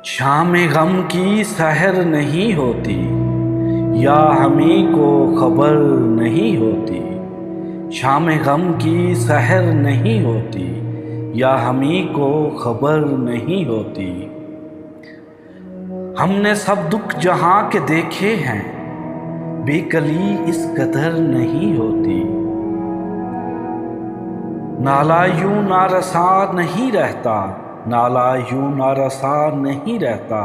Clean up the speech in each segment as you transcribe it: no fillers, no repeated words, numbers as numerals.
शाम गम की सहर नहीं होती, या हमें को खबर नहीं होती। शाम गम की सहर नहीं होती, या हमें को खबर नहीं होती। हमने सब दुख जहां के देखे हैं, बेकली इस कदर नहीं होती। नाला यूं ना रसा नहीं रहता, नाला यूं ना रसा नहीं रहता,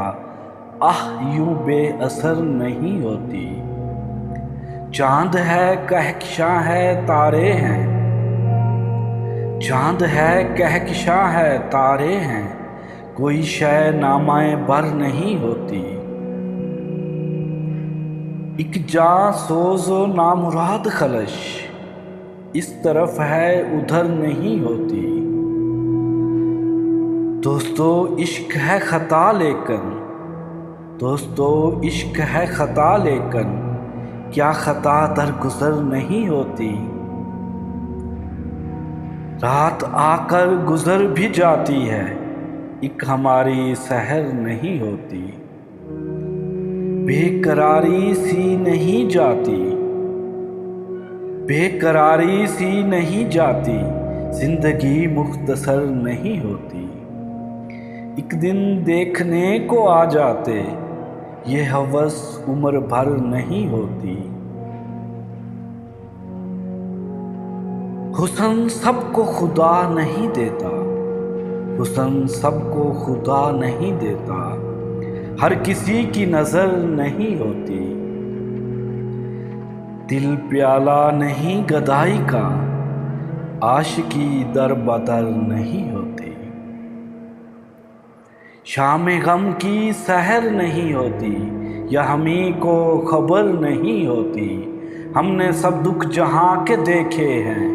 आह यूं बेअसर नहीं होती। चांद है कहकशां है तारे हैं, चांद है कहकशां है तारे हैं, कोई शय नामाए बर नहीं होती। एक जां सोजो नामुराद खलश, इस तरफ है उधर नहीं होती। दोस्तों इश्क है खता लेकिन, दोस्तों इश्क है खता लेकिन, क्या खता दरगुजर नहीं होती। रात आकर गुजर भी जाती है, एक हमारी सहर नहीं होती। बेकरारी सी नहीं जाती, बेकरारी सी नहीं जाती, जिंदगी मुख्तसर नहीं होती। एक दिन देखने को आ जाते, ये हवस उम्र भर नहीं होती। हुस्न सबको खुदा नहीं देता, हुस्न सबको खुदा नहीं देता, हर किसी की नजर नहीं होती। दिल प्याला नहीं गदाई का, आशिकी दर बदर नहीं होती। शाम गम की सहर नहीं होती, या हमें को खबर नहीं होती। हमने सब दुख जहां के देखे हैं,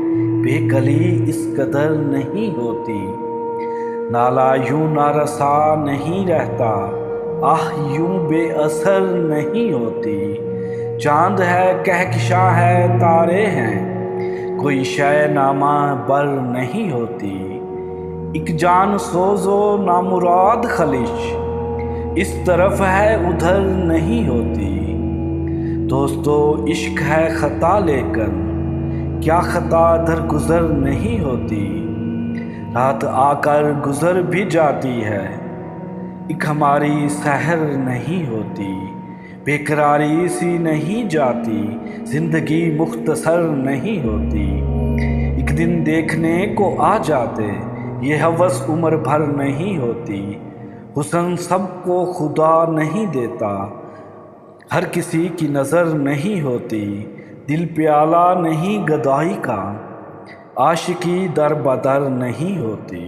बेकली इस कदर नहीं होती। नाला यूं ना रसा नहीं रहता, आह यूं बेअसर नहीं होती। चांद है कहकशां है तारे हैं, कोई शय नामा बर नहीं होती। एक जान सोजो नामुराद खलिश, इस तरफ है उधर नहीं होती। दोस्तों इश्क है खता लेकिन, क्या खता दरगुजर नहीं होती। रात आकर गुजर भी जाती है, एक हमारी सहर नहीं होती। बेकरारी सी नहीं जाती, जिंदगी मुख्तसर नहीं होती। एक दिन देखने को आ जाते, ये हवस उम्र भर नहीं होती। हुस्न सबको खुदा नहीं देता, हर किसी की नज़र नहीं होती। दिल प्याला नहीं गदाई का, आशिकी दर बदर नहीं होती।